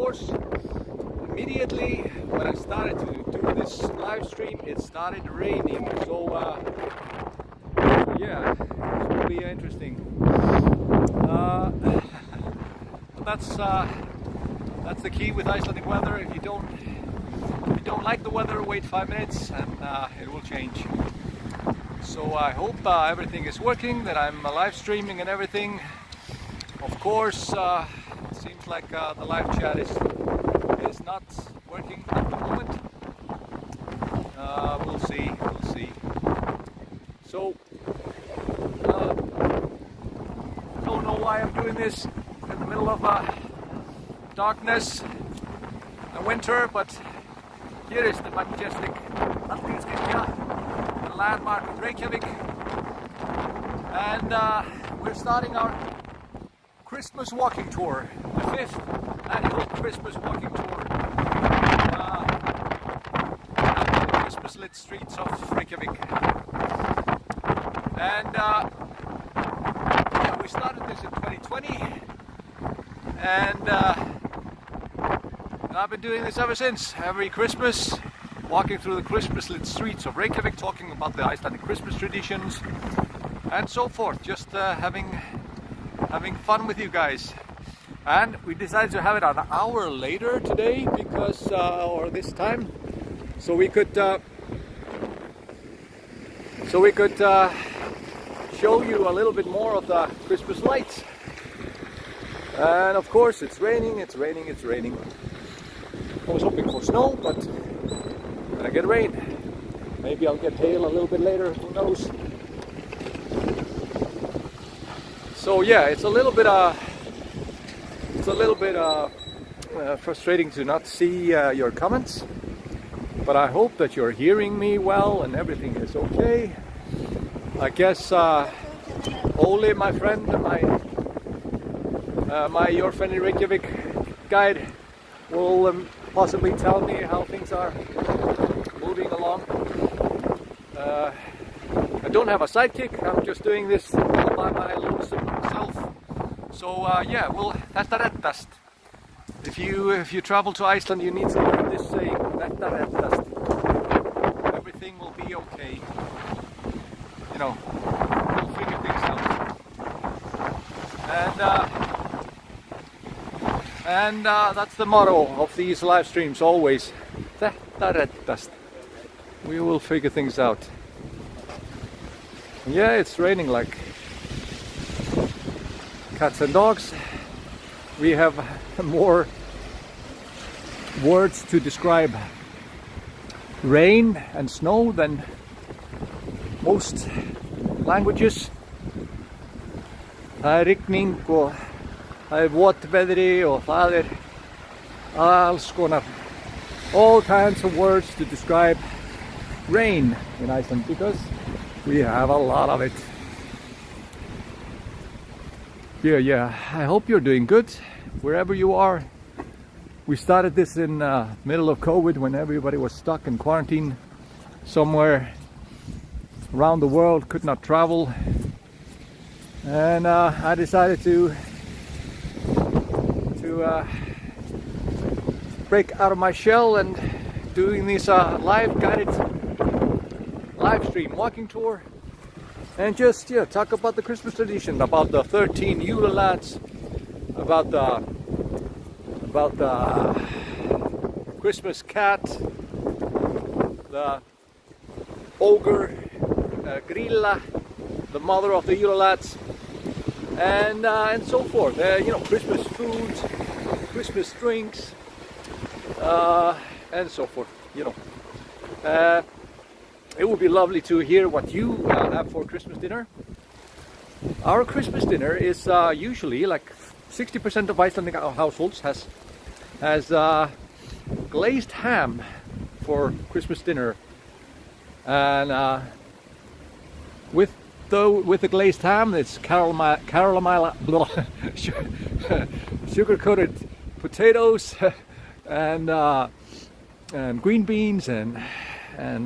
course, immediately when I started to do this live stream, it started raining. So yeah, this will be interesting. That's the key with Icelandic weather. If you don't like the weather, wait 5 minutes and it will change. So I hope everything is working, that I'm live streaming and everything. Of course, it seems like the live chat is not working at the moment. We'll see. So don't know why I'm doing this in the middle of darkness and winter, but here is the majestic Hallgrímskirkja, the landmark of Reykjavik, and we're starting our Christmas walking tour, the 5th annual Christmas walking tour, the Christmas lit streets of Reykjavik. And yeah, we started this in 2020, and I've been doing this ever since. Every Christmas, walking through the Christmas lit streets of Reykjavik, talking about the Icelandic Christmas traditions and so forth, just having fun with you guys. And we decided to have it an hour later today because or this time, so we could show you a little bit more of the Christmas lights. And of course it's raining. I was hoping for snow, but I'm gonna get rain. Maybe I'll get hail a little bit later, who knows. So yeah, it's a little bit frustrating to not see your comments, but I hope that you're hearing me well and everything is okay. I guess Ole, my friend, my Your Friend in Reykjavik guide, will possibly tell me how things are moving along. I don't have a sidekick. I'm just doing this all by my lonesome self. So yeah, well, þetta reddast. If you travel to Iceland, you need to learn this saying. Þetta reddast. Everything will be okay. You know, we'll figure things out. And that's the motto of these live streams always. Þetta reddast. We will figure things out. Yeah, it's raining like cats and dogs. We have more words to describe rain and snow than most languages. Það rigning og það votveðri og það alls konar, all kinds of words to describe rain in Iceland because we have a lot of it. Yeah, I hope you're doing good wherever you are. We started this in middle of COVID when everybody was stuck in quarantine somewhere around the world, could not travel, and I decided to break out of my shell and doing this live stream walking tour, and just talk about the Christmas tradition, about the 13 Yule lads, about the Christmas cat, the ogre Grilla, the mother of the Yule lads, and so forth. Christmas foods, Christmas drinks, and so forth. It would be lovely to hear what you have for Christmas dinner. Our Christmas dinner is usually, like 60% of Icelandic households has glazed ham for Christmas dinner, and with the glazed ham, it's sugar-coated potatoes and green beans and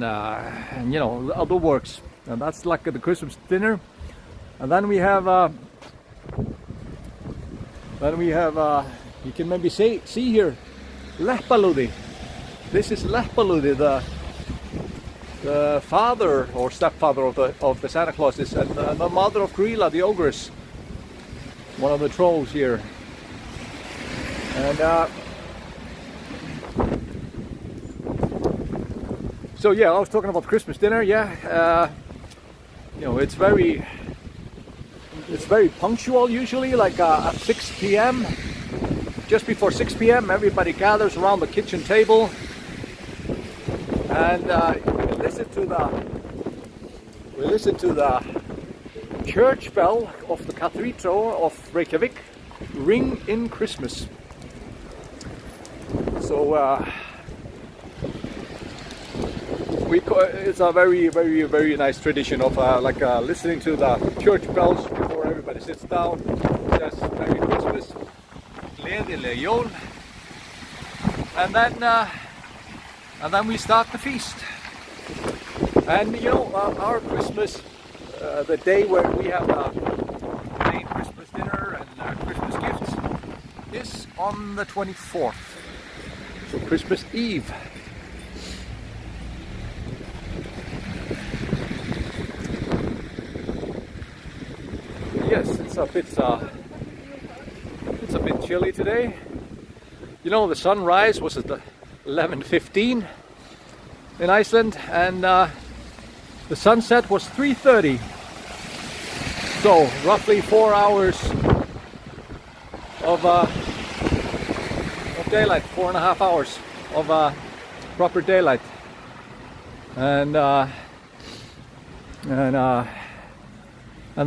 other works, and that's like the Christmas dinner. And then we have you can maybe see here Leppäluodi. This is Leppäluodi, the father or stepfather of the Santa Clauses, and the mother of Grýla, the ogress, one of the trolls here. And so yeah, I was talking about Christmas dinner. Yeah, you know, it's very punctual usually, like at 6 p.m. Just before 6 p.m. everybody gathers around the kitchen table, and we listen to the church bell of the Cathedral of Reykjavik ring in Christmas. So it's a very nice tradition of listening to the church bells before everybody sits down, says Merry Christmas, Gleðileg Jól, and then we start the feast. And you know, our Christmas, the day where we have the main Christmas dinner and Christmas gifts, is on the 24th, so Christmas Eve. Yes, it's a bit chilly today. You know, the sunrise was at 11:15 in Iceland, and the sunset was 3:30. So roughly 4 hours of daylight, 4.5 hours of proper daylight, and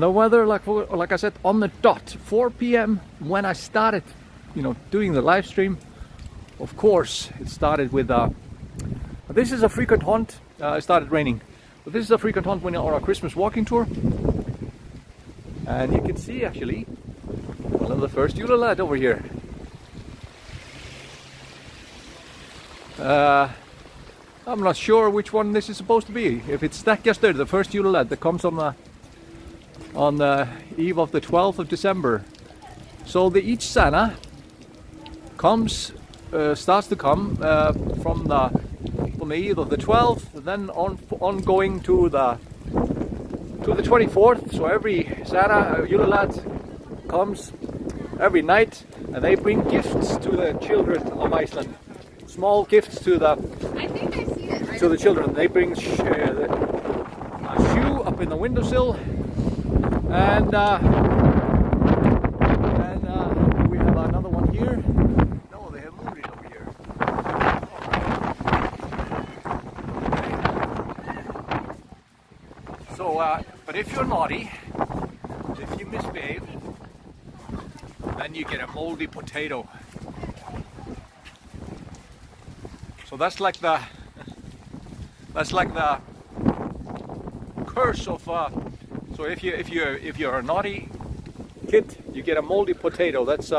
the weather, like I said, on the dot 4 p.m. when I started, you know, doing the live stream. Of course, it started with this is a frequent haunt. It started raining, but this is a frequent haunt when you're on a Christmas walking tour, and you can see actually one of the first Júlalad over here. I'm not sure which one this is supposed to be. If it's Stekkjarstaur, the first Júlalad that comes on the eve of the 12th of December. So each Santa starts to come from the eve of the 12th, then ongoing to the 24th. So every Santa Júlalad comes every night, and they bring gifts to the children of Iceland. Small gifts to the children. They bring a shoe up in the windowsill, and we have another one here. No, they have moved it over here. So, but if you're naughty, if you misbehave, then you get a moldy potato. So that's like the curse of. So if you're a naughty kid, you get a moldy potato. That's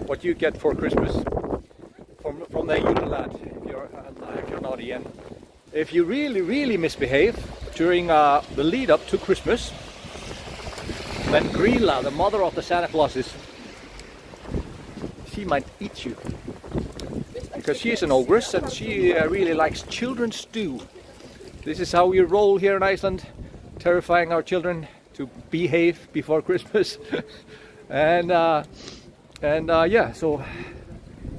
what you get for Christmas from the Júlalad if you're naughty. And if you really misbehave during the lead up to Christmas, then Grýla, the mother of the Santa Clauses, she might eat you. Because she is an ogress and she really likes children's stew. This is how we roll here in Iceland, terrifying our children to behave before Christmas. and yeah, so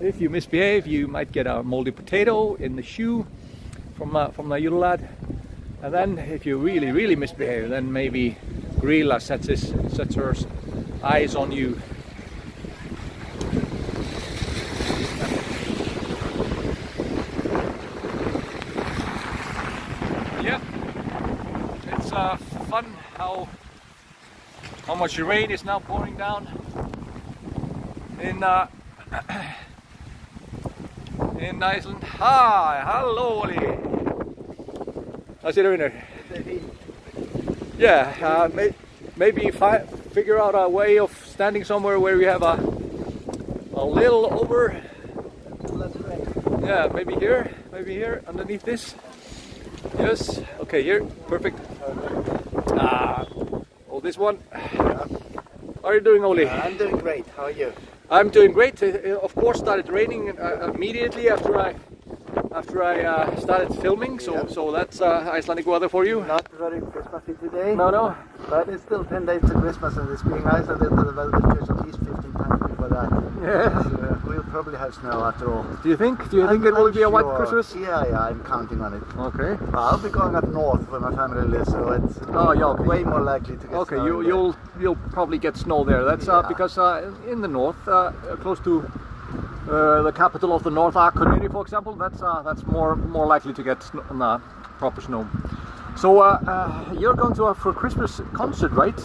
if you misbehave, you might get a moldy potato in the shoe from the Júlalad. And then if you really misbehave, then maybe Grýla sets her eyes on you. Fun how much rain is now pouring down in Iceland. Hi, hello Oli. How's it doing there? Yeah, maybe figure out a way of standing somewhere where we have a little over. Yeah, maybe here underneath this. Yes, okay, here, perfect. Oh, this one. How are you doing, Oli? I'm doing great. How are you? I'm doing great. It, of course, started raining immediately after I started filming. So that's Icelandic weather for you. Not very Christmassy today. No. But it's still 10 days to Christmas, and it's being isolated. The weather will change at least 15 times before that. Yeah. So, we'll probably have snow after all. Do you think it will be a white Christmas? Yeah, I'm counting on it. Okay. Well, I'll be going up north where my family lives, so it's okay. way more likely to get snow. Okay, you'll probably get snow there. That's because in the north, close to the capital of the north, Akureyri, for example, that's more likely to get proper snow. So you're going to for a Christmas concert, right?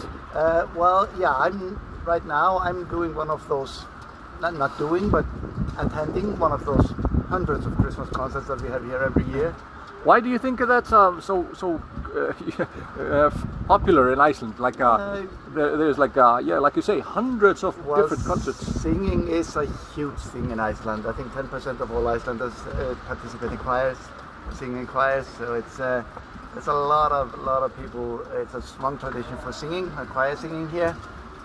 Well, yeah. Right now I'm doing one of those, not doing, but attending one of those hundreds of Christmas concerts that we have here every year. Why do you think that's so popular in Iceland? Like there's like like you say, hundreds of different concerts. Singing is a huge thing in Iceland. I think 10% of all Icelanders participate in choirs, sing in choirs. So it's a lot of people. It's a strong tradition for singing, choir singing here.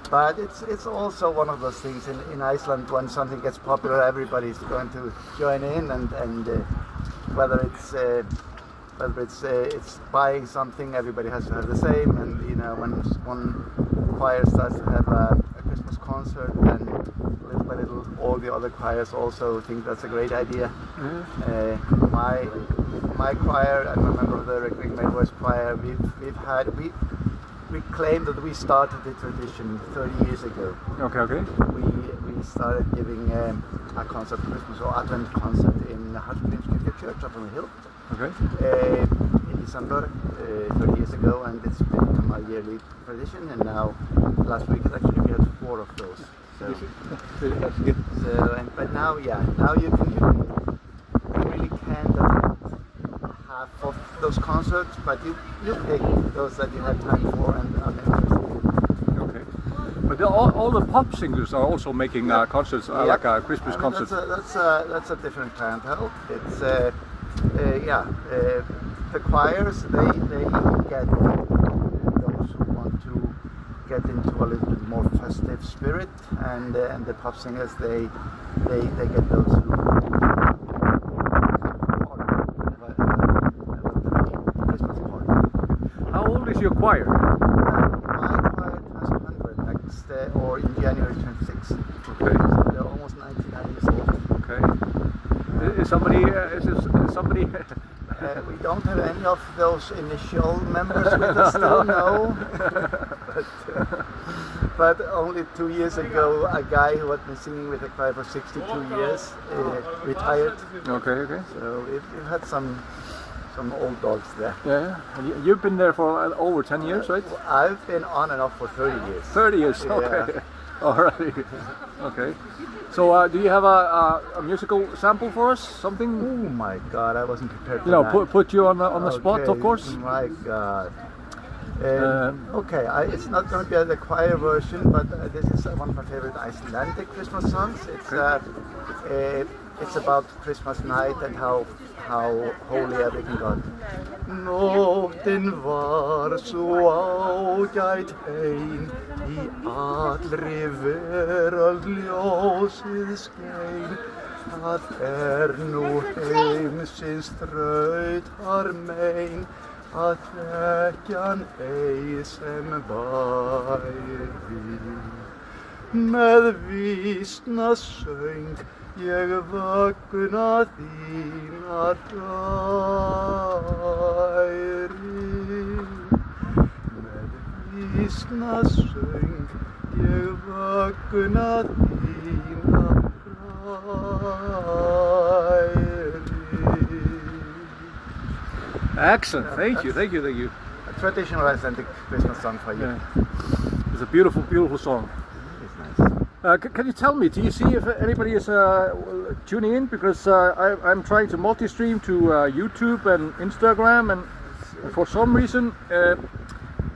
But it's also one of those things in Iceland, when something gets popular, everybody's going to join in, and whether it's buying something, everybody has to have the same. And when one choir starts to have a Christmas concert, then little by little all the other choirs also think that's a great idea. Mm-hmm. My choir, I'm a member of the Ringmade Voice Choir. We claim that we started the tradition 30 years ago. Okay. We started giving a concert, Christmas or Advent concert in Hallgrímskirkja Church up on the hill. Okay. In December, 30 years ago, and it's become a yearly tradition. And now, last week actually we had 4 of those. So that's good. But now you really can't half of those concerts, but you pick those that you have time for and are interested in. Okay. But all the pop singers are also making concerts, like a Christmas concert. That's a different clientele. It's the choirs they get those who want to get into a little bit more festive spirit, and the pop singers they get those who your choir? My choir has 100 next or in January 26. Okay. So they're almost 99 years old. Okay. Is somebody? We don't have any of those initial members with us still, no. But only 2 years ago, a guy who had been singing with the choir for 62 years retired. Okay. So we've had some old dogs there. Yeah, and you've been there for over 10 years, right? I've been on and off for 30 years. 30 years, okay. Yeah. All right. Okay. So do you have a musical sample for us? Something? Oh my God, I wasn't prepared for that. Put you on the spot, of course. My God. Okay, it's not going to be the choir version, but this is one of my favorite Icelandic Christmas songs. It's about Christmas night and how holy everything got. Nóttin var svo ágæt ein, í allri veröld ljósið skein. Það nú heimsins þrautar mein, að þekkjan ei sem væri. Með vísna söng ég vöggna þína hræri. Með vísna söng ég vöggna þína hræri. Excellent, thank you. A traditional Icelandic Christmas song for you. Yeah. It's a beautiful, beautiful song. It's nice. Can you tell me, do you see if anybody is tuning in? Because I'm trying to multi-stream to YouTube and Instagram, and for some reason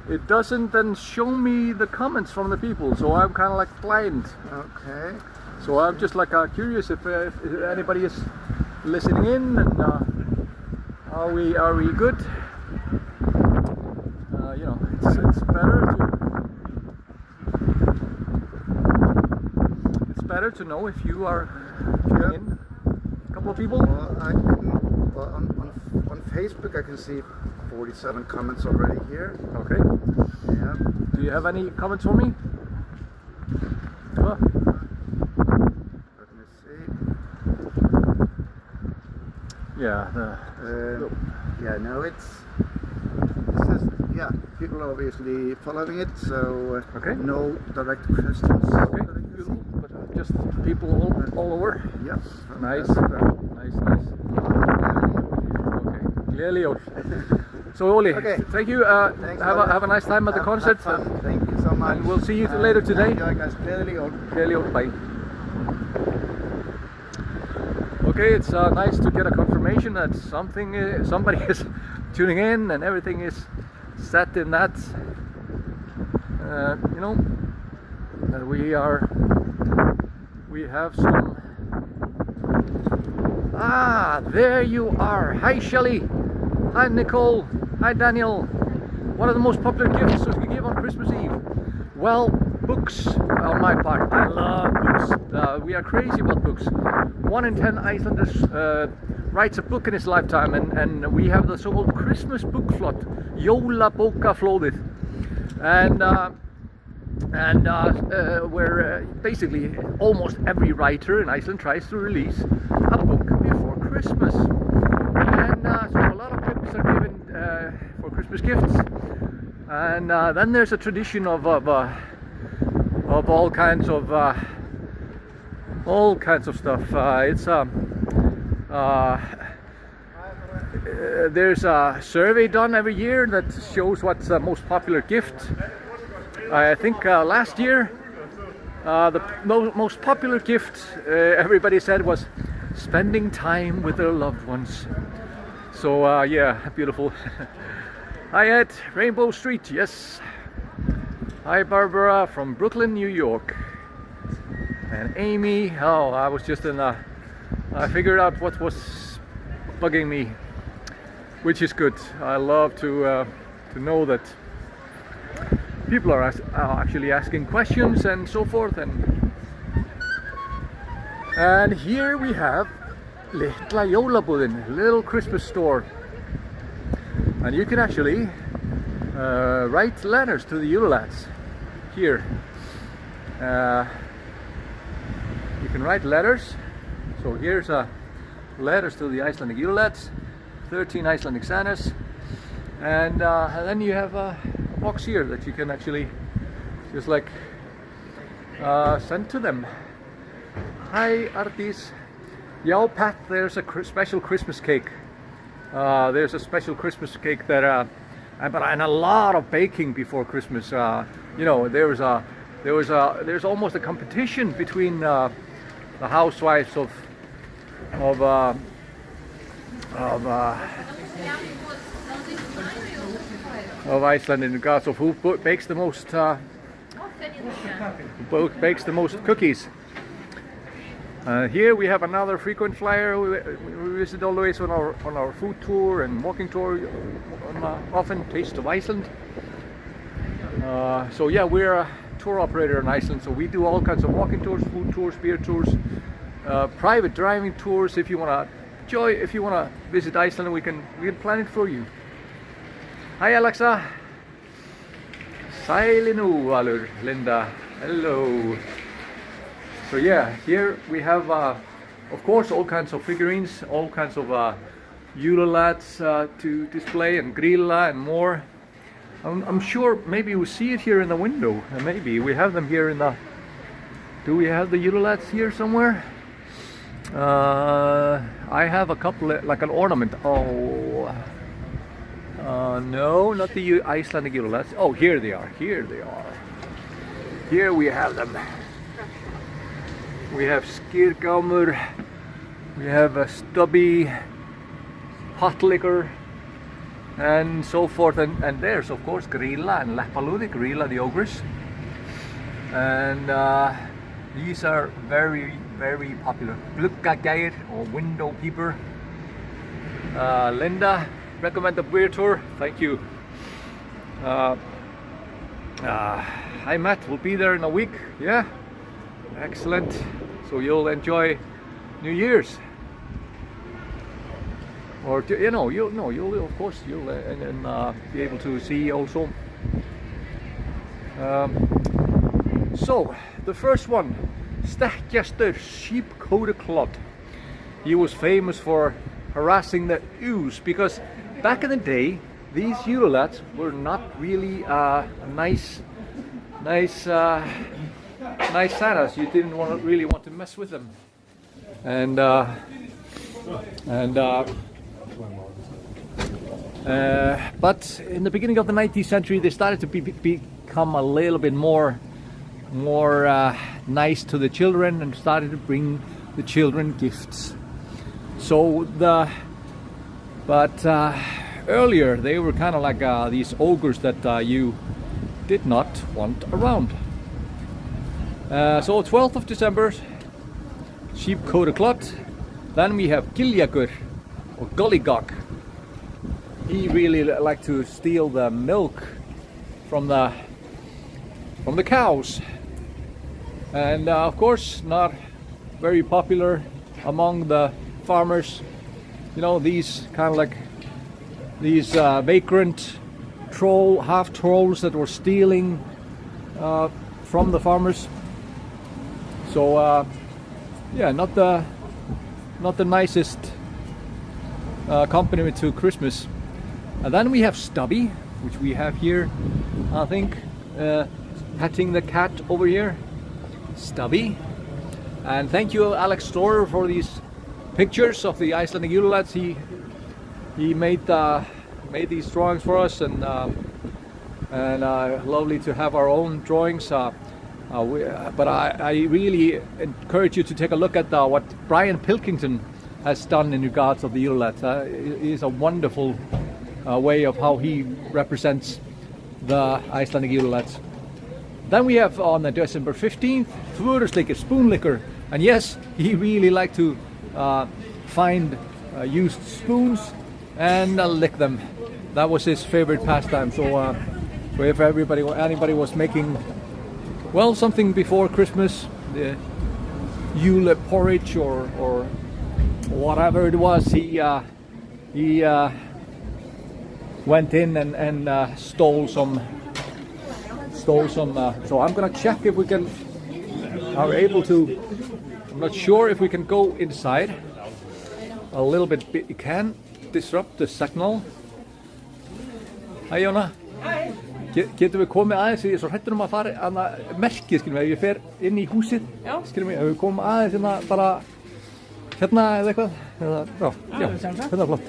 it doesn't then show me the comments from the people, so I'm kind of like blind. Okay. So I'm just like curious if anybody is listening in, and are we good? It's better better to know if you are tuning in. A couple of people. Well, on Facebook, I can see 47 comments already here. Okay. Yeah. Do you have any comments for me? Oh. Let me see. Yeah. Yeah. No, it says, yeah, people are obviously following it, so okay. No direct questions. Okay. Beautiful. But just people all over. Yes. Nice. Nice. Okay. Clearly. So Oli, okay. Thank you. Have a nice time at the concert. Thank you so much. And we'll see you later today. Enjoy, guys. Clearly. Bye. Okay, it's nice to get a confirmation that somebody is tuning in and everything is set in that. You know, we have some. Ah, there you are. Hi, Shelley. Hi, Nicole. Hi, Daniel. What are the most popular gifts that we give on Christmas Eve? Well, books on my part. I love books. We are crazy about books. 1 in 10 Icelanders writes a book in his lifetime, and we have the so-called Christmas book flood, Jólabókaflóðið, and where basically almost every writer in Iceland tries to release a book before Christmas, and so a lot of books are given for Christmas gifts, and then there's a tradition of all kinds of stuff. There's a survey done every year that shows what's the most popular gift. I think last year the most popular gift everybody said was spending time with their loved ones. So yeah, beautiful. Hi Ed, Rainbow Street, yes. Hi Barbara from Brooklyn, New York. And Amy, oh, I was just I figured out what was bugging me, which is good. I love to know that people are actually asking questions and so forth. And here we have Litla Jólabúðin, little Christmas store. And you can actually write letters to the Jólalads here. You can write letters. So here's letters to the Icelandic Jólalads, 13 Icelandic Santas, and then you have a box here that you can actually just like send to them. Hi Ardís. Yo Pat, there's a special Christmas cake. There's a special Christmas cake that and a lot of baking before Christmas. You know, there's almost a competition between the housewives of Iceland in regards of who bakes the most cookies. Here we have another frequent flyer. We visit always on our food tour and walking tour, often Taste of Iceland. So yeah, we're a tour operator in Iceland, so we do all kinds of walking tours, food tours, beer tours, private driving tours. If you want to visit Iceland, we can plan it for you. Hi Alexa. Sælinu Valur, Linda. Hello. So yeah, here we have, of course, all kinds of figurines, all kinds of Jólalads to display, and grilla and more. I'm sure maybe you see it here in the window. Maybe we have them here in the. Do we have the Jólalads here somewhere? I have a couple, like an ornament. Oh, no, not the Icelandic Jólalads. Oh, here they are. Here they are. Here we have them. We have Skýrgámur, we have a Stubby, Potlicker, and so forth. And there's of course Grilla and Leppalúði, Grilla the ogress. And these are very, very popular. Gluggageir or window peeper. Linda, recommend the beer tour. Thank you. Hi Matt, we'll be there in a week. Yeah, excellent. so you'll enjoy New Year's. Or you'll of course you'll be able to see also. So the first one, Stekkjarstaur sheep-coated clod. He was famous for harassing the ewes because back in the day these ewe lads were not really nice Santas. You didn't really want to mess with them, but in the beginning of the 19th century they started to become a little bit more nice to the children and started to bring the children gifts. So earlier they were kind of like these ogres that you did not want around. So 12th of December, sheep-coated clod. Then we have Giljagur or Gollygog. He really liked to steal the milk from the cows, and of course not very popular among the farmers. You know, these kind of like these vagrant half trolls that were stealing from the farmers. So yeah, not the nicest accompaniment to Christmas. And then we have Stubby, which we have here, I think, petting the cat over here. Stubby. And thank you, Alex Storer, for these pictures of the Icelandic Yule lads. He made these drawings for us, and lovely to have our own drawings. But I really encourage you to take a look at what Brian Pilkington has done in regards of the Yule lads. It is a wonderful way of how he represents the Icelandic Yule lads. Then we have on the December 15th, Þvöruslikkir, spoon licker. And yes, he really liked to find used spoons and lick them. That was his favorite pastime. So if anybody was making, well, something before Christmas, the Yule porridge or whatever it was, he went in and stole some. So I'm gonna check if we are able to. I'm not sure if we can go inside. A little bit. It can disrupt the signal. Hi Jóna. Hi. Getum við komið aðeins, ég er svo hrættur að fara að merkið, skiljum við, ef ég fer inn í húsið, skiljum við, ef við komum aðeins hérna bara hérna eða eitthvað, já, hérna er flott.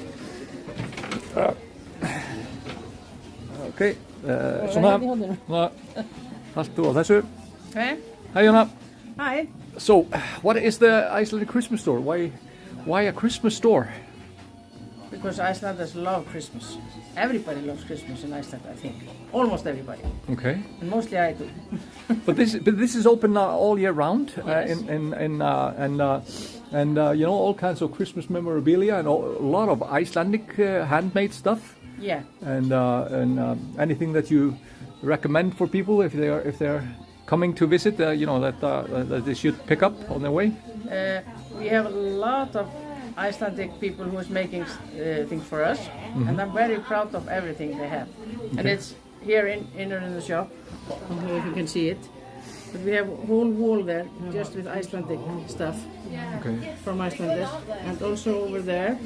Ok, svona, haltu á þessu. Okay. Hi Jóna. Hi. So, what is the Icelandic Christmas store? Why a Christmas store? Because Icelanders love Christmas. Everybody loves Christmas in Iceland, I think. Almost everybody. Okay. And mostly I do. But this is open all year round, Yes. and you know, all kinds of Christmas memorabilia and a lot of Icelandic handmade stuff. Yeah. And anything that you recommend for people if they're coming to visit, you know, that they should pick up on their way. We have a lot of Icelandic people who is making things for us, and I'm very proud of everything they have. Okay. And it's here in the shop. I don't know if you can see it, but we have a whole wall there just with Icelandic stuff from Icelanders, and also over there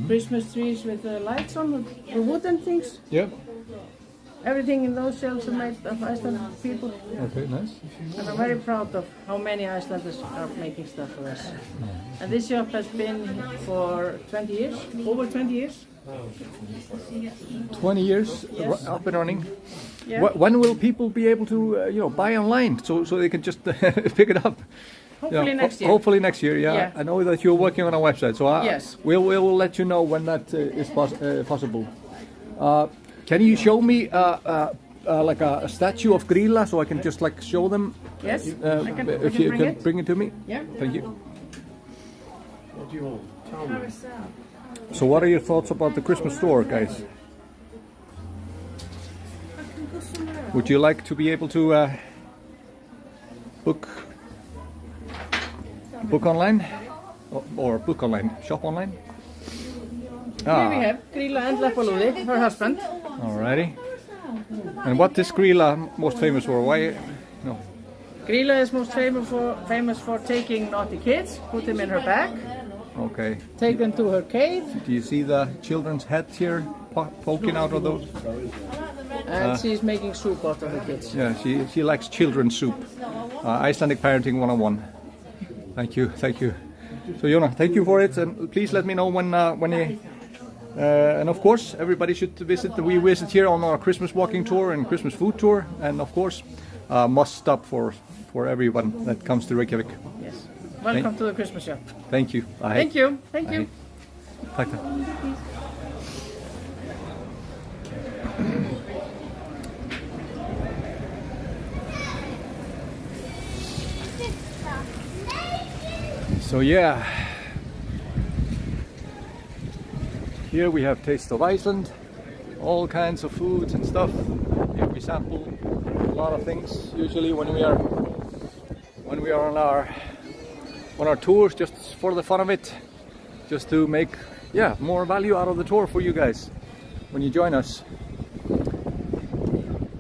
Christmas trees with the lights on, the wooden things. Yeah. Everything in those shelves are made of Icelandic people. Okay, nice. And I'm very proud of how many Icelanders are making stuff for us. And this shop has been for 20 years, over 20 years. 20 years, Yes. up and running. Yeah. When will people be able to, you know, buy online so they can just pick it up? Hopefully next year. Hopefully next year, yeah. Yeah. I know that you're working on a website, so Yes. we'll let you know when that is possible. Can you show me like a statue of Grýla so I can just like show them? Yes, if you can bring it to me. Yeah. Thank you. What do you want? Tell me. So what are your thoughts about the Christmas store, guys? Would you like to be able to book Book online? Or book online? Shop online? Here we have Grilla and Leppalúði, her husband. Alrighty. And what is Grilla most famous for? Why? No. Grilla is most famous for taking naughty kids, put them in her bag, Okay. take them to her cave, Do you see the children's heads here poking out of those? and she's making soup out of the kids. Yeah, she likes children's soup. Icelandic Parenting 101. Thank you, thank you. So Jona, thank you for it, and please let me know when you. And of course, everybody should visit. We visit here on our Christmas walking tour and Christmas food tour, and of course, must stop for everyone that comes to Reykjavik. Yes. Welcome to the Christmas shop. Thank you. Thank you. Thank you. Takk. So yeah, here we have Taste of Iceland, all kinds of foods and stuff. Here we sample a lot of things usually when we are on our tours, just for the fun of it, just to make more value out of the tour for you guys when you join us.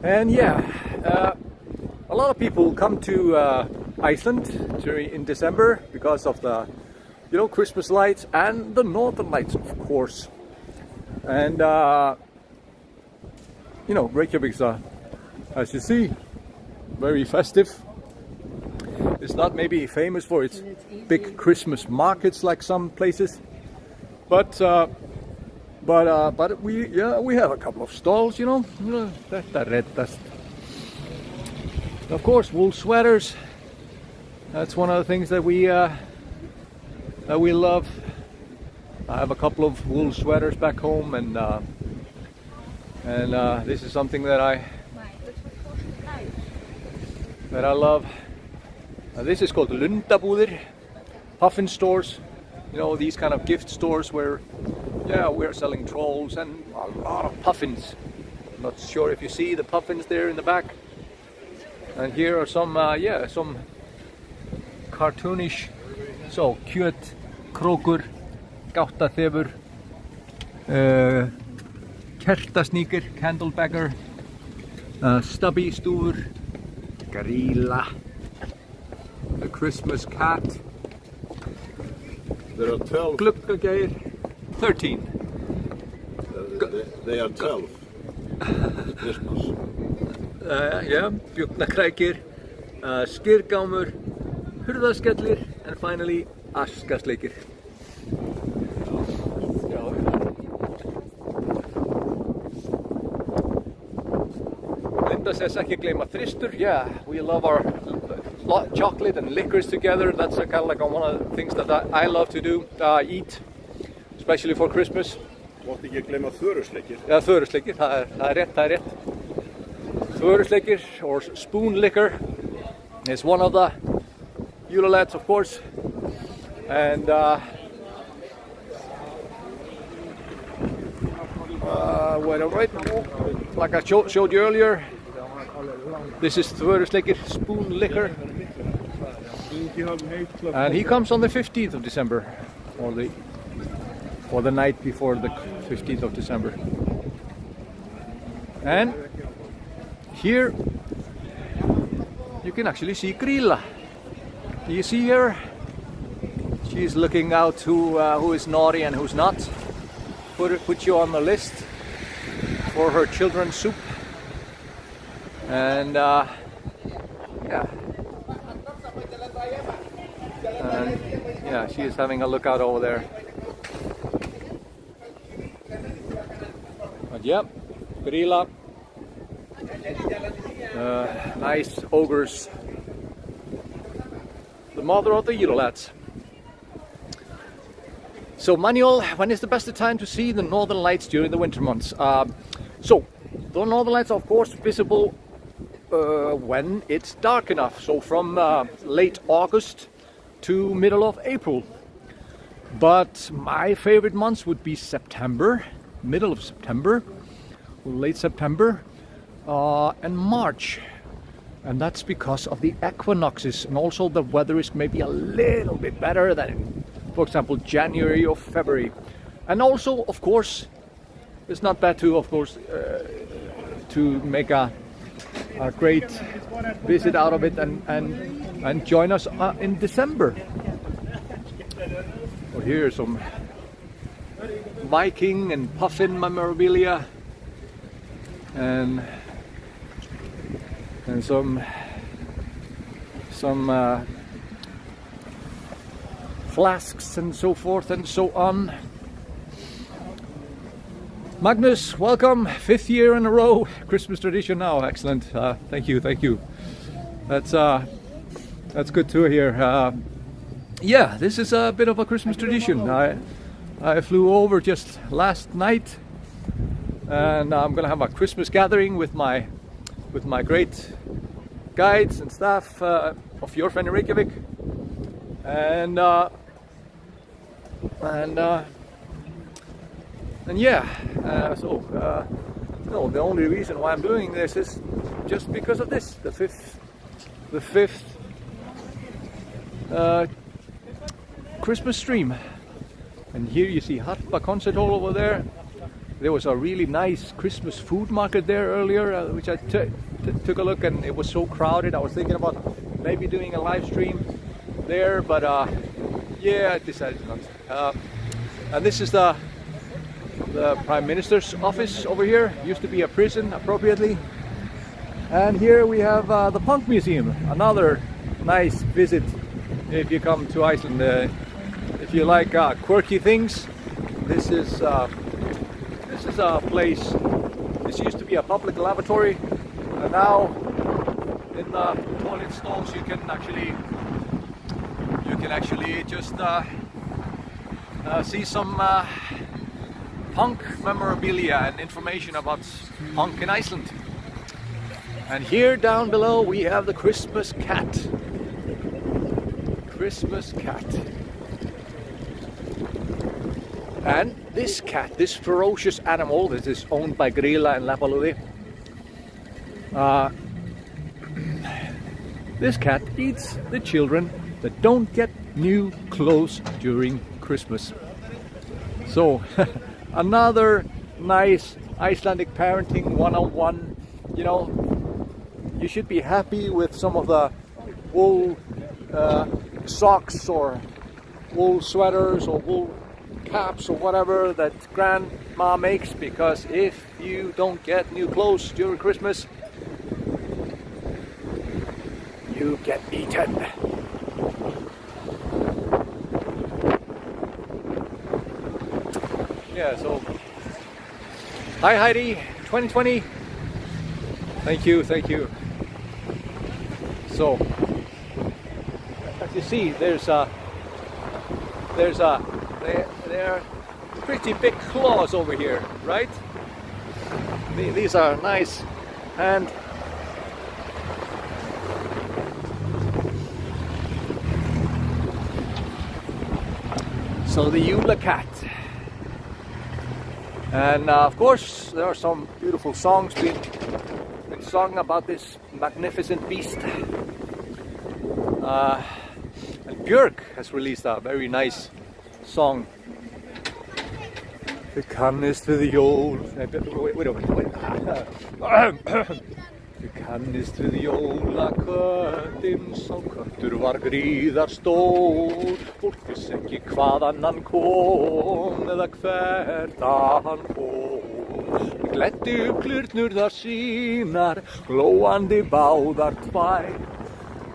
And a lot of people come to Iceland in December because of the Christmas lights and the northern lights, of course. And Reykjavik, as you see, very festive. It's not maybe famous for its big Christmas markets like some places, but we have a couple of stalls, that red dust. Of course, wool sweaters. That's one of the things that we love. I have a couple of wool sweaters back home, and this is something that I love. This is called Lundabúðir, puffin stores. These kind of gift stores where, we're selling trolls and a lot of puffins. I'm not sure if you see the puffins there in the back. And here are some cartoonish. So, kjöt, krókur, gáttaþefur, kertasníkir, candlebagger, stubby stúfur, Grilla, a Christmas cat. There are 12. Gluggageir, 13. They are 12. Christmas. Björnakrækir, skyrgámur, hurðaskellir, and finally askasleikir. Linda says ekki gleyma þristur. Yeah, we love our chocolate and licorice together. That's kind of like one of the things that I love to do, eat, especially for Christmas. Mátti ekki gleyma þörusleikir. Yeah, þörusleikir, það er rétt. Þörusleikir, or spoon liquor, is one of the Julalads, of course. And like I showed you earlier, this is Þörusleikir, spoon liquor. And he comes on the 15th of December, or the night before the 15th of December. And here you can actually see Grilla. Do you see her? She's looking out who is naughty and who's not. Put you on the list for her children's soup. And she is having a look out over there. But Grilla, nice ogres, the mother of the Julalads. So Manuel, when is the best time to see the northern lights during the winter months? So the northern lights are of course visible when it's dark enough, so from late August to middle of April. But my favorite months would be September, middle of September, late September, and March. And that's because of the equinoxes, and also the weather is maybe a little bit better than in, for example, January or February. And also, of course, it's not bad to, of course, to make a great visit out of it and join us in December. Well, here are some Viking and puffin memorabilia and some flasks and so forth and so on. Magnus, welcome, 5th year in a row, Christmas tradition now, excellent, thank you. That's good to hear. Yeah, this is a bit of a Christmas tradition. I flew over just last night, and I'm gonna have a Christmas gathering with my great guides and staff of Fjordfen in Reykjavik, and yeah, no, the only reason why I'm doing this is just because of this, the fifth Christmas stream. And here you see Harpa Concert Hall over there. There was a really nice Christmas food market there earlier, which I took a look, and it was so crowded. I was thinking about maybe doing a live stream there, but yeah, I decided not. And this is the Prime Minister's office over here. Used to be a prison, appropriately. And here we have the Punk Museum, another nice visit if you come to Iceland. If you like quirky things, this is a place. This used to be a public lavatory, and now in the toilet stalls you can actually just see some punk memorabilia and information about punk in Iceland. And here down below we have the Christmas cat. Christmas cat. And this cat, this ferocious animal that is owned by Grilla and Lapaludi, this cat eats the children that don't get new clothes during Christmas. So another nice Icelandic parenting 101. You know, you should be happy with some of the wool socks or wool sweaters or wool caps or whatever that grandma makes, because if you don't get new clothes during Christmas, you get eaten. Yeah, so hi Heidi, 2020. Thank you. So as you see, there are pretty big claws over here, right? These are nice, and so the Jula cat. And of course there are some beautiful songs being sung about this magnificent beast. And Björk has released a very nice song. Þið kannist við jól. Wait a minute. Þið kannist við jólaköttinn, sá köttur var gríðarstór. Fólk vissi ekki hvaðan hann kom eða hvert hann fór. Gleddi upp glyrnurnar sínar, glóandi báðar tvær.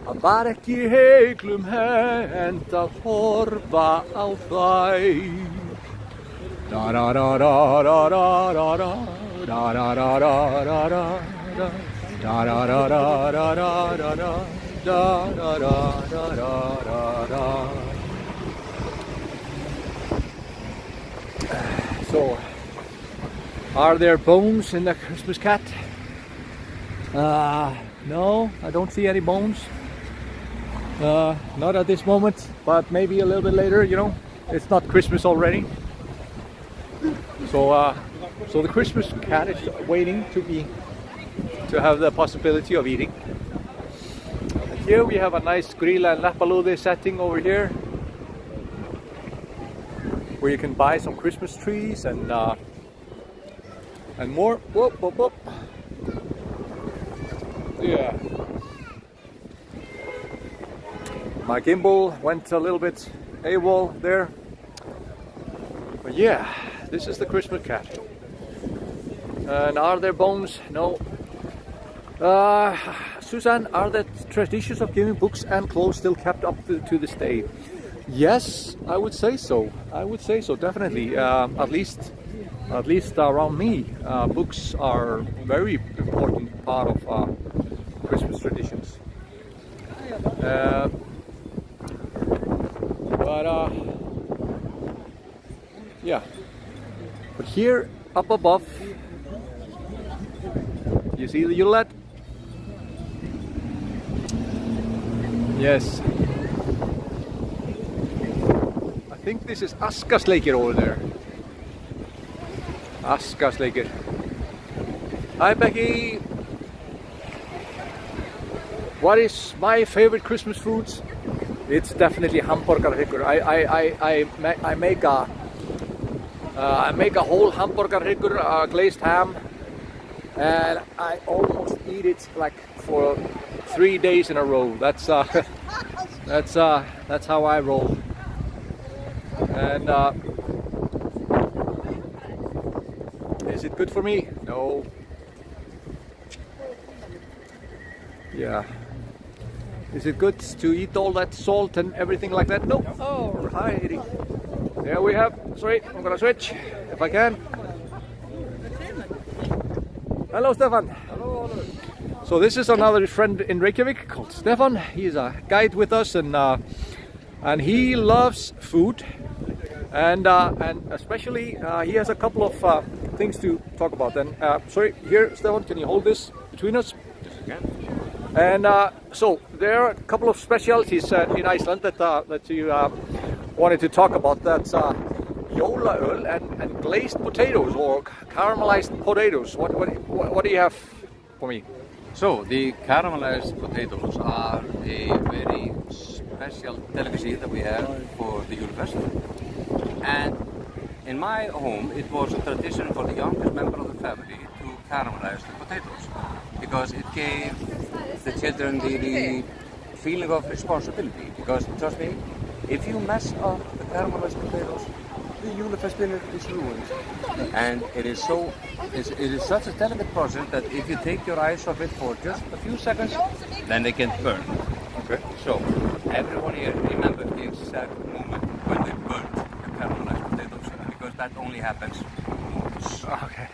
Það var ekki heiglum hent að horfa á þær. Da-da-da-da-da-da-da-da, da-da-da-da-da-da-da, da-da-da-da-da-da-da-da, da-da-da-da-da-da. So, are there bones in the Christmas cat? No, I don't see any bones. Not at this moment, but maybe a little bit later, you know. It's not Christmas already. So the Christmas cat is waiting to have the possibility of eating. here we have a nice Grilla and Leppalúði setting over here, where you can buy some Christmas trees and more. Whoop, whoop, whoop. Yeah. My gimbal went a little bit AWOL there. But yeah, this is the Christmas cat. And are there bones? No. Susan, are the traditions of giving books and clothes still kept up to this day? Yes, I would say so. I would say so, definitely. At least around me, books are very important part of Christmas traditions. Yeah. But here up above, you see the Yule? Yes. I think this is Askasleikir over there. Askasleikir. Hi Becky. What is my favorite Christmas foods? It's definitely hamburgerhryggur. I make a whole hamburgerhryggur, glazed ham, and I almost eat it like for 3 days in a row. That's how I roll. And is it good for me? No. Yeah. Is it good to eat all that salt and everything like that? No. Oh, hi, Eddie. There we have. Sorry, I'm gonna switch if I can. Hello, Stefan. Hello. So this is another friend in Reykjavik called Stefan. He's a guide with us, and he loves food, and especially he has a couple of things to talk about. And sorry, here, Stefan, can you hold this between us? Yes, I can. And so there are a couple of specialties in Iceland that you wanted to talk about. That's jólaöl and glazed potatoes or caramelized potatoes. What do you have for me? So the caramelized potatoes are a very special delicacy that we have for the Julefest. And in my home, it was a tradition for the youngest member of the family to caramelize the potatoes, because it gave the children the feeling of responsibility. Because trust me, if you mess up the caramelized potatoes, the Julefest dinner is ruined. And it is such a delicate process that if you take your eyes off it for just a few seconds, then they can burn. Okay. So everyone here remember the exact moment when they burnt the caramelized potatoes, because that only happens once. Okay.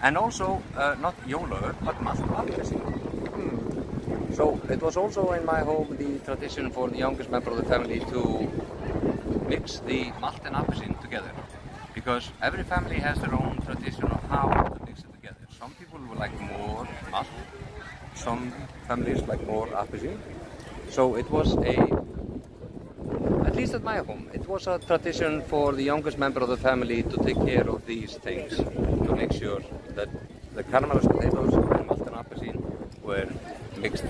And also, not jólaöl, but malt and appelsín. So it was also in my home the tradition for the youngest member of the family to mix the malt and appelsín together, because every family has their own tradition of how to mix it together. Some people would like more malt, some families like more appelsín. So it was at least at my home, it was a tradition for the youngest member of the family to take care of these things, to make sure that the caramelized potatoes and malt and appelsín were mixed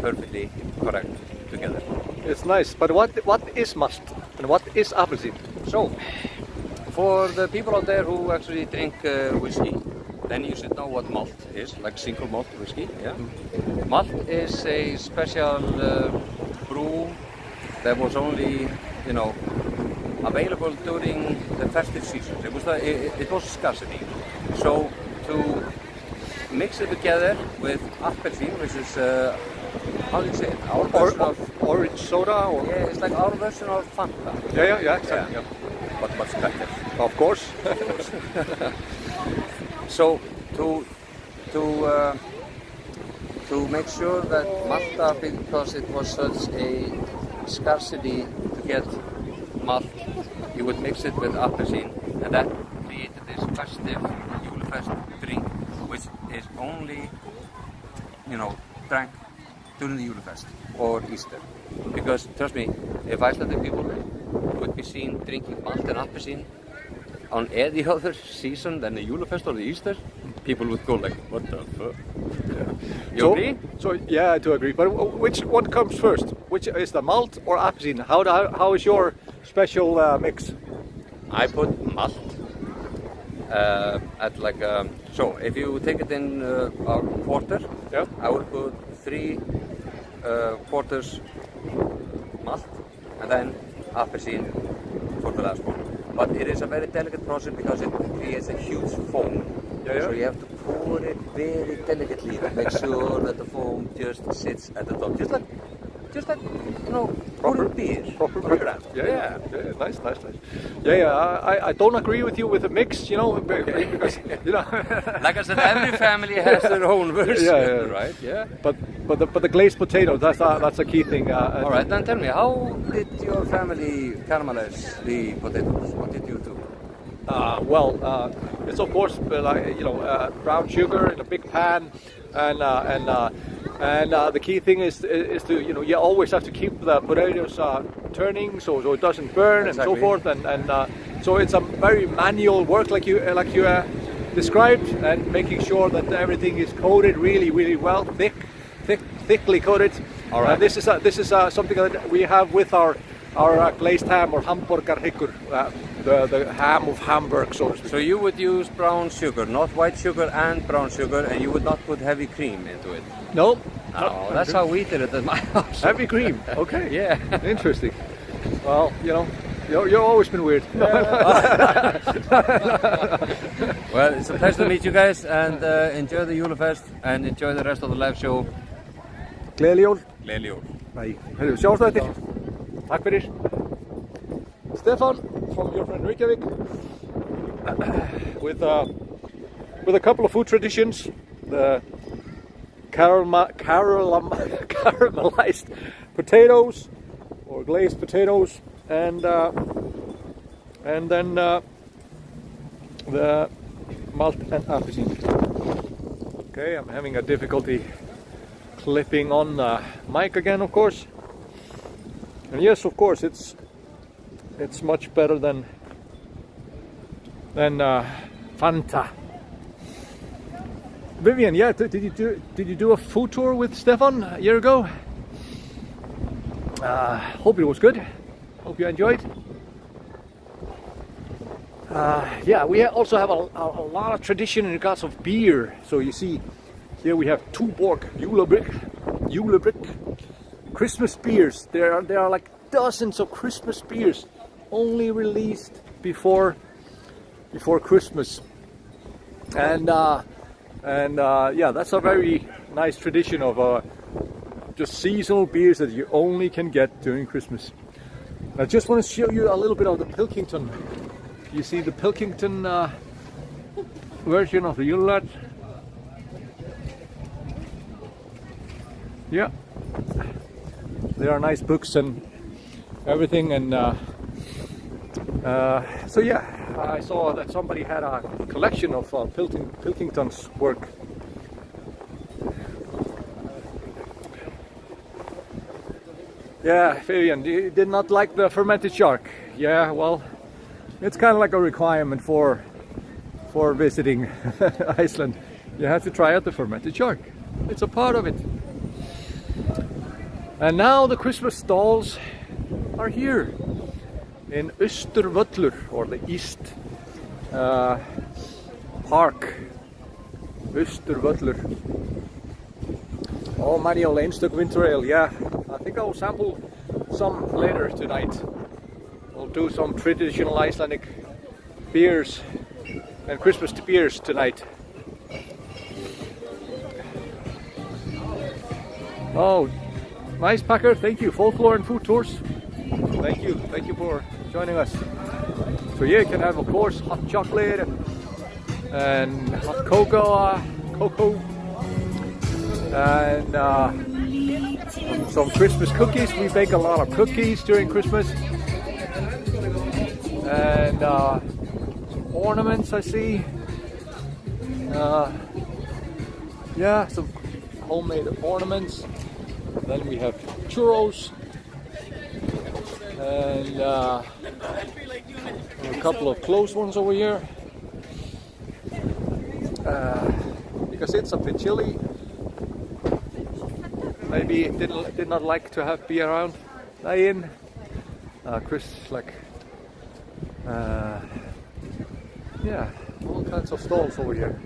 perfectly correct together. It's nice, but what is malt and what is appelsín? So, for the people out there who actually drink whiskey, then you should know what malt is, like single malt whiskey. Yeah. Malt is a special brew that was only, available during the festive seasons. It was scarcity. So to mix it together with appelsín, which is how do you say it? Our version of orange soda, or yeah, it's like our version of Fanta. Yeah, exactly. Yeah. But much better. Of course. So to make sure that Malta, because it was such a scarcity to get malt, you would mix it with appelsín, and that created this festive Julefest drink, which is only, drank during the Julefest or Easter. Because trust me, if Icelandic people would be seen drinking malt and appelsín on any other season than the Julefest or the Easter, people would go like, what the fuck? You So, agree? so yeah, I do agree. But which one comes first? Which is the malt or apelsine? How is your special mix? I put malt at like so if you take it in a quarter, Yeah. I would put 3 quarters malt and then apelsine for the last one. But it is a very delicate process because it creates a huge foam. Yeah. So you have to pour it very delicately to make sure that the foam just sits at the top, just like you know, pouring beer. Proper Remember beer. that? Yeah. Nice. Yeah. I don't agree with you with the mix, you know, because you know. Like I said, every family has their own version, Yeah. right? Yeah. But the glazed potato, that's a key thing. All right, then tell me, how did your family caramelize the potatoes? What did you do? It's of course like brown sugar in a big pan, and the key thing is to you always have to keep the potatoes turning so it doesn't burn and so Exactly. forth, and so it's a very manual work like you described, and making sure that everything is coated really well, thickly coated. All right. This is something that we have with our glazed ham or hamburgerhryggur, the ham of Hamburg, so to speak. So you would use brown sugar, not white sugar and brown sugar, and you would not put heavy cream into it. No, Oh, that's how we did it at my house. heavy cream. Okay. Yeah. Interesting. Well, you've always been weird. Well, it's a pleasure to meet you guys, and enjoy the Julefest and enjoy the rest of the live show. Gleðileg jól. Gleðileg jól. Nei, sjáumst á eftir. Takk fyrir. Stefan from your friend Reykjavik with a couple of food traditions. The caramelized potatoes or glazed potatoes, and then the malt and apelsine. Okay, I'm having a difficulty clipping on the mic again, of course. And yes, of course, it's much better than Fanta. Vivian, yeah, did you do a food tour with Stefan a year ago? Hope it was good. Hope you enjoyed. Yeah, we also have a lot of tradition in regards of beer. So you see, here we have Tuborg Julebrygg Christmas beers. There are like dozens of Christmas beers, only released before Christmas, and yeah, that's a very nice tradition of just seasonal beers that you only can get during Christmas. I just want to show you a little bit of the Pilkington. You see the Pilkington version of the Julelad. Yeah, there are nice books and everything, and so yeah, I saw that somebody had a collection of Pilkington's work. Yeah, Fabian, you did not like the fermented shark. Yeah, well, it's kind of like a requirement for visiting Iceland. You have to try out the fermented shark. It's a part of it. And now the Christmas stalls are here in Östervöllur, or the East Park. Östervöllur. Oh, manual einstök winter ale, yeah. I think I'll sample some later tonight. We'll do some traditional Icelandic beers and Christmas beers tonight. Oh, nice, Packer. Thank you. Folklore and food tours. Thank you for joining us. So yeah, you can have, of course, hot chocolate and hot cocoa, and some Christmas cookies. We bake a lot of cookies during Christmas, and ornaments. I see. Yeah, some homemade ornaments. Then we have churros, and a couple of closed ones over here. because it's a bit chilly. Maybe did not like to be around Diane. Chris, like, yeah, all kinds of stalls over here.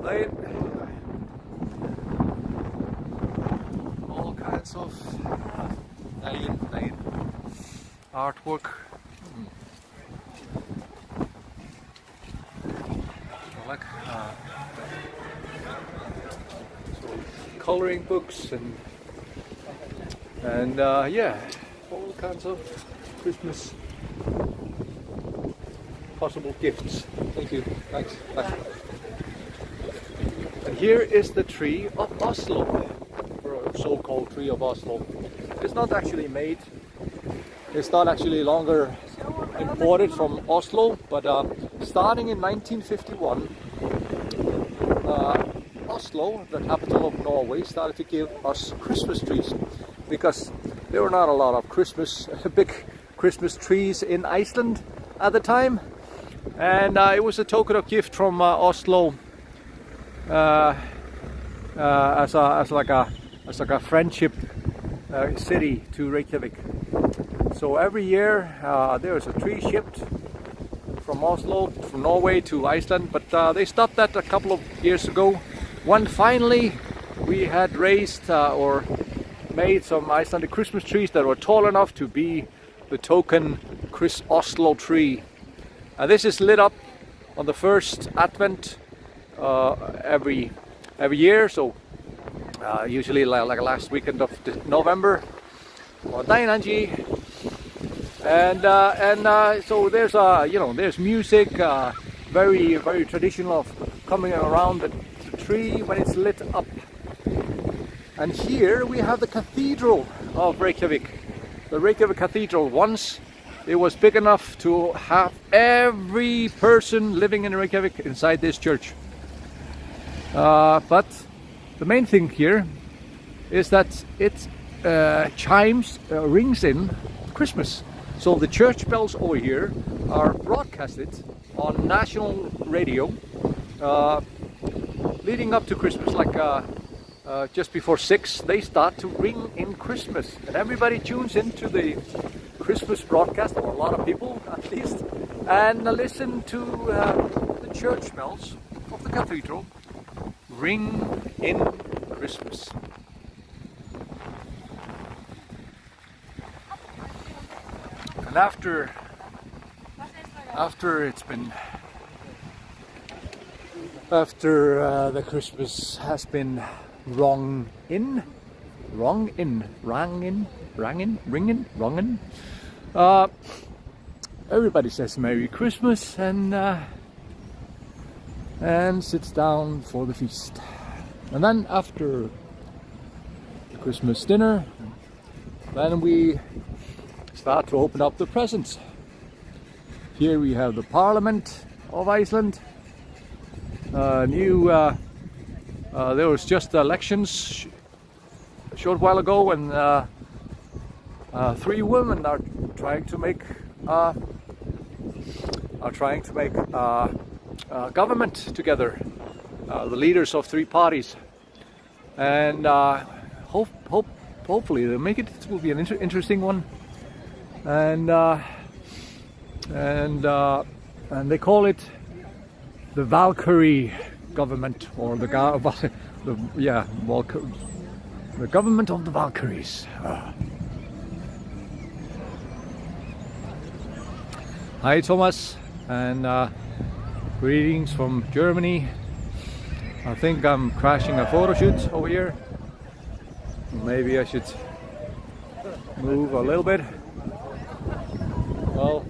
Diane. All kinds of Diane artwork. Like coloring books and yeah, all kinds of Christmas possible gifts. Thank you. Thanks. Bye. And here is the tree of Oslo, or so-called tree of Oslo. It's not actually made. It's not actually longer imported from Oslo, but starting in 1951. Oslo, the capital of Norway, started to give us Christmas trees because there were not a lot of big Christmas trees in Iceland at the time, and it was a token of gift from Oslo as like a friendship city to Reykjavik. So every year there was a tree shipped from Oslo, from Norway to Iceland, but they stopped that a couple of years ago. When finally we had raised or made some Icelandic Christmas trees that were tall enough to be the token Oslo tree. This is lit up on the first Advent every year, so usually like last weekend of November or Dainanji. And so there's there's music, very traditional of coming around the tree when it's lit up. And here we have the Cathedral of Reykjavik. The Reykjavik Cathedral. Once it was big enough to have every person living in Reykjavik inside this church. But the main thing here is that it rings in Christmas. So the church bells over here are broadcasted on national radio leading up to Christmas, like just before 6, they start to ring in Christmas. And everybody tunes into the Christmas broadcast, or a lot of people at least, and listen to the church bells of the cathedral ring in Christmas. And after the Christmas has been rung in, everybody says Merry Christmas and sits down for the feast. And then after the Christmas dinner, then we start to open up the presents. Here we have the Parliament of Iceland. There was just elections a short while ago, and 3 women are trying to make government together. The leaders of 3 parties, and hopefully they'll make it. It will be an interesting one. And they call it the Valkyrie government, or the government of the Valkyries. Hi Thomas, and greetings from Germany. I think I'm crashing a photo shoot over here. Maybe I should move a little bit. Well,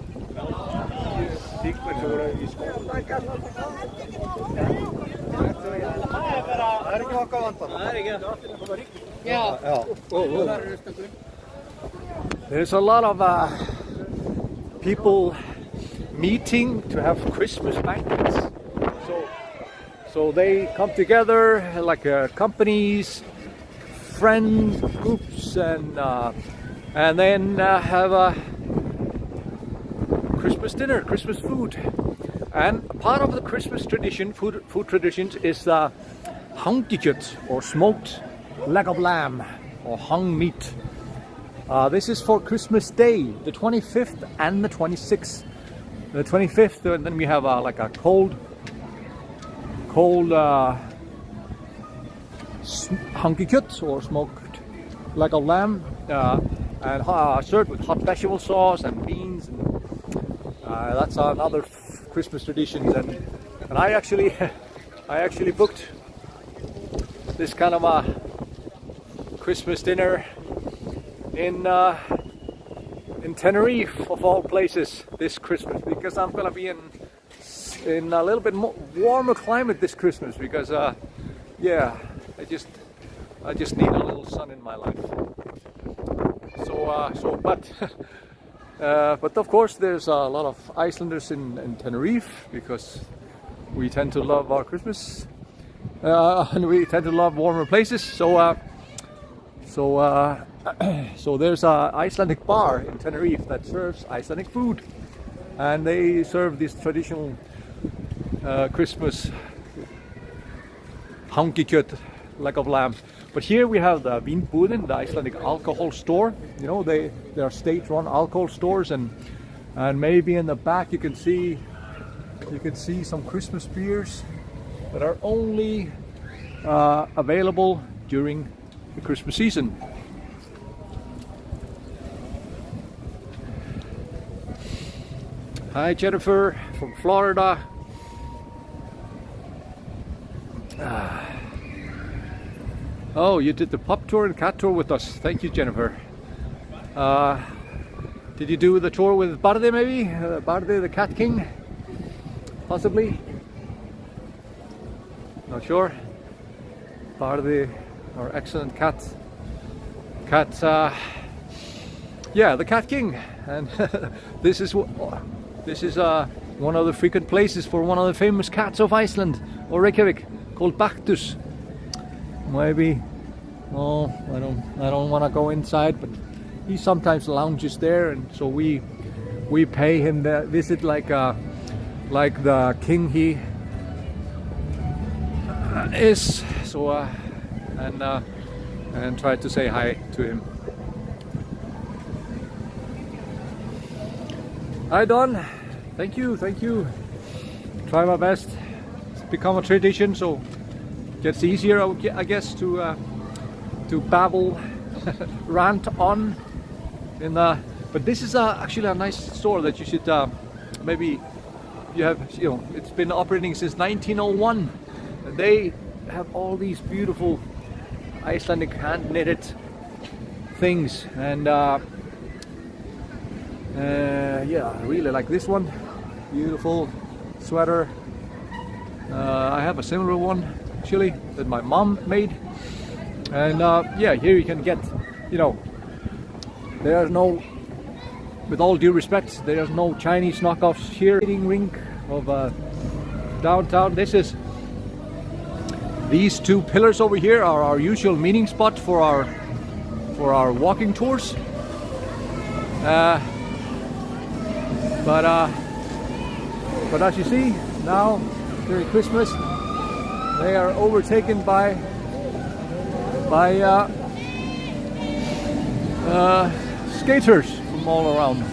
there's a lot of people meeting to have Christmas banquets. So they come together like companies, friend groups, and then have a Christmas dinner, Christmas food. And part of the Christmas tradition, food traditions, is hangikjöt, or smoked leg of lamb, or hung meat. This is for Christmas Day, the 25th and the 26th. The 25th, and then we have like a cold hangikjöt, or smoked leg of lamb, and served with hot vegetable sauce and beans. And, that's another Christmas tradition. And I actually booked this kind of a Christmas dinner in Tenerife, of all places, this Christmas, because I'm gonna be in a little bit more warmer climate this Christmas, because yeah, I just need a little sun in my life. But of course there's a lot of Icelanders in Tenerife, because we tend to love our Christmas, and we tend to love warmer places. So there's a Icelandic bar in Tenerife that serves Icelandic food, and they serve this traditional Christmas hangikjöt, leg of lamb. But here we have the Vínbúðin, the Icelandic alcohol store. You know, they are state-run alcohol stores, and maybe in the back you can see some Christmas beers that are only available during the Christmas season. Hi Jennifer from Florida. Oh, you did the pub tour and cat tour with us. Thank you, Jennifer. Did you do the tour with Bardi maybe? Bardi the Cat King? Possibly? Not sure. Bardi, our excellent cat. Yeah, the Cat King. And this is one of the frequent places for one of the famous cats of Iceland, or Reykjavik, called Baktus. Maybe, oh, I don't want to go inside, but he sometimes lounges there, and so we pay him the visit like the king he is. So and try to say hi to him. Hi Don, thank you. Try my best. It's become a tradition, so it gets easier, I guess, to babble, rant on. But this is actually a nice store that you should maybe you have. You know, it's been operating since 1901. And they have all these beautiful Icelandic hand-knitted things, and yeah, I really like this one. Beautiful sweater. I have a similar one actually that my mom made, and yeah, here you can get, you know, there's no, with all due respect, there's no Chinese knockoffs here. Skating rink of downtown. These two pillars over here are our usual meeting spot for our walking tours. But as you see now, during Christmas, they are overtaken by skaters from all around.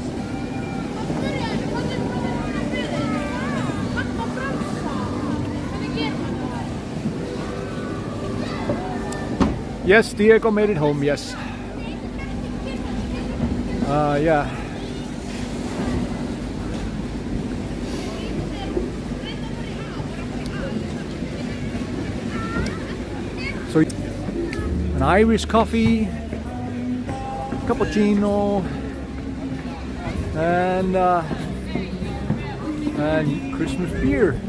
Yes, Diego made it home, yes. Yeah. So, an Irish coffee, cappuccino, and Christmas beer,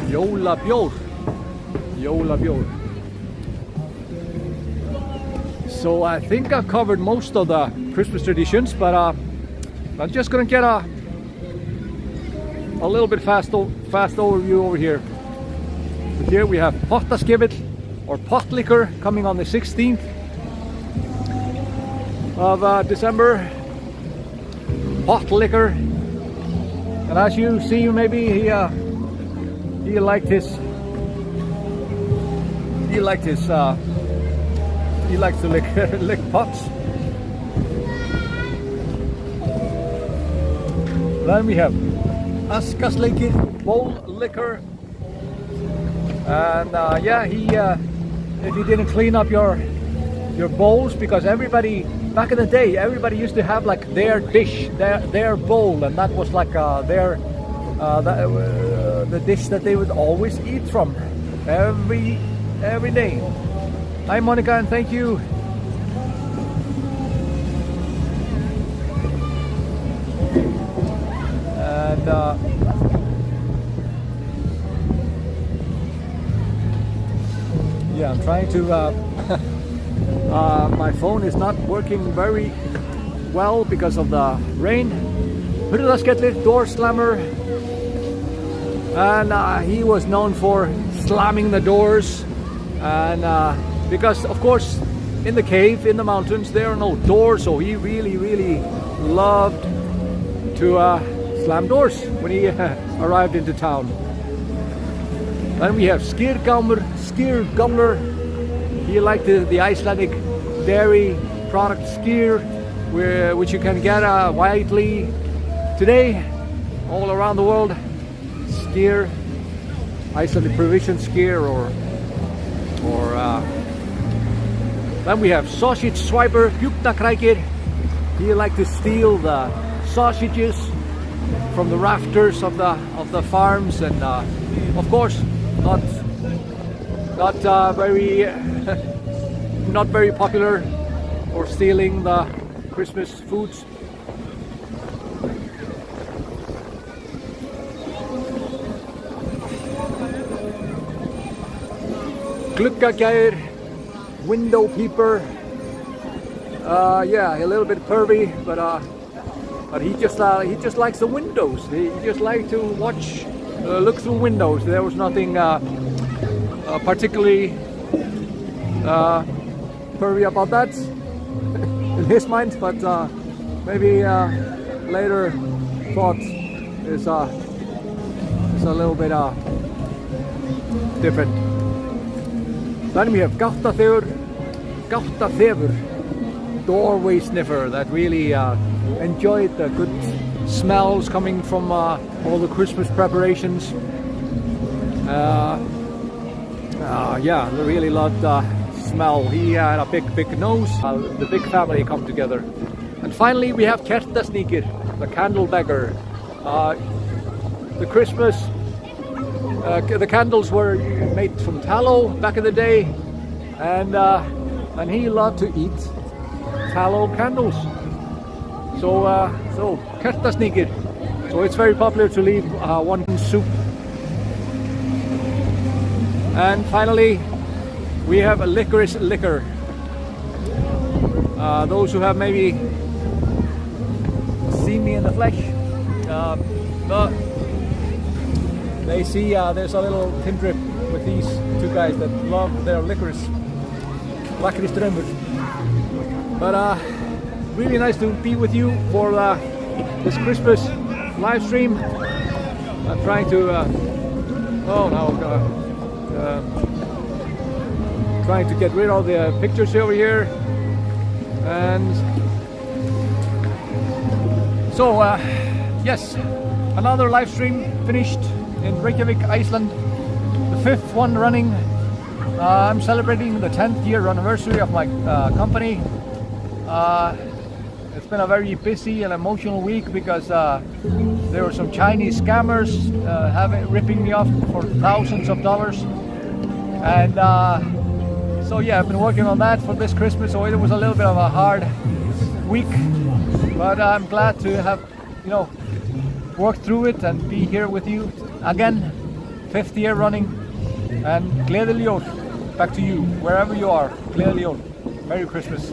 Jólabjór. So I think I've covered most of the Christmas traditions, but I'm just gonna get a little bit fast overview over here. Here we have Pottaskivit, or pot liquor, coming on the 16th of December. Pot liquor, and as you see, maybe he liked his he likes to lick pots. Then we have Askasleikir bowl liquor, and yeah, if you didn't clean up your bowls, because everybody back in the day, everybody used to have like their dish, their bowl, and that was like the dish that they would always eat from every day. Hi Monica, and thank you. And yeah, I'm trying to my phone is not working very well because of the rain. Hurðaskellir, door slammer, and he was known for slamming the doors, and because of course in the cave, in the mountains, there are no doors, so he really loved to slam doors when he arrived into town. Then we have Skýrgamur. He liked the Icelandic dairy product skyr, which you can get widely today all around the world. Skyr, Icelandic provision skyr, or then we have sausage swiper, Bjúknakrækir. He liked to steal the sausages from the rafters of the farms, and of course not very popular for stealing the Christmas foods. Gluggagæir, window peeper. Yeah, a little bit pervy, but he just likes the windows. He just likes to look through windows. There was nothing particularly pervy about that in his mind, but maybe later thought is a little bit different. Then we have Gáttaþefur, doorway sniffer, that really enjoyed the good smells coming from all the Christmas preparations. Yeah, they really loved the smell. He had a big nose. The big family come together. And finally we have Kertasníkir, the candle beggar. The Christmas, the candles were made from tallow back in the day, and he loved to eat tallow candles. So Kertasníkir. So it's very popular to leave one soup. And finally, we have a licorice liquor. Those who have maybe seen me in the flesh, they see there's a little tin drip with these two guys that love their licorice. Lakrísdraumur. But really nice to be with you for this Christmas live stream. I'm trying to trying to get rid of the pictures over here, and so yes, another live stream finished in Reykjavik, Iceland, the 5th one running. I'm celebrating the 10th year anniversary of my company. It's been a very busy and emotional week because there were some Chinese scammers ripping me off for thousands of dollars, and so yeah, I've been working on that for this Christmas. So it was a little bit of a hard week, but I'm glad to have worked through it and be here with you again, 5th year running. And gleðileg jól back to you wherever you are. Gleðileg jól. Merry Christmas.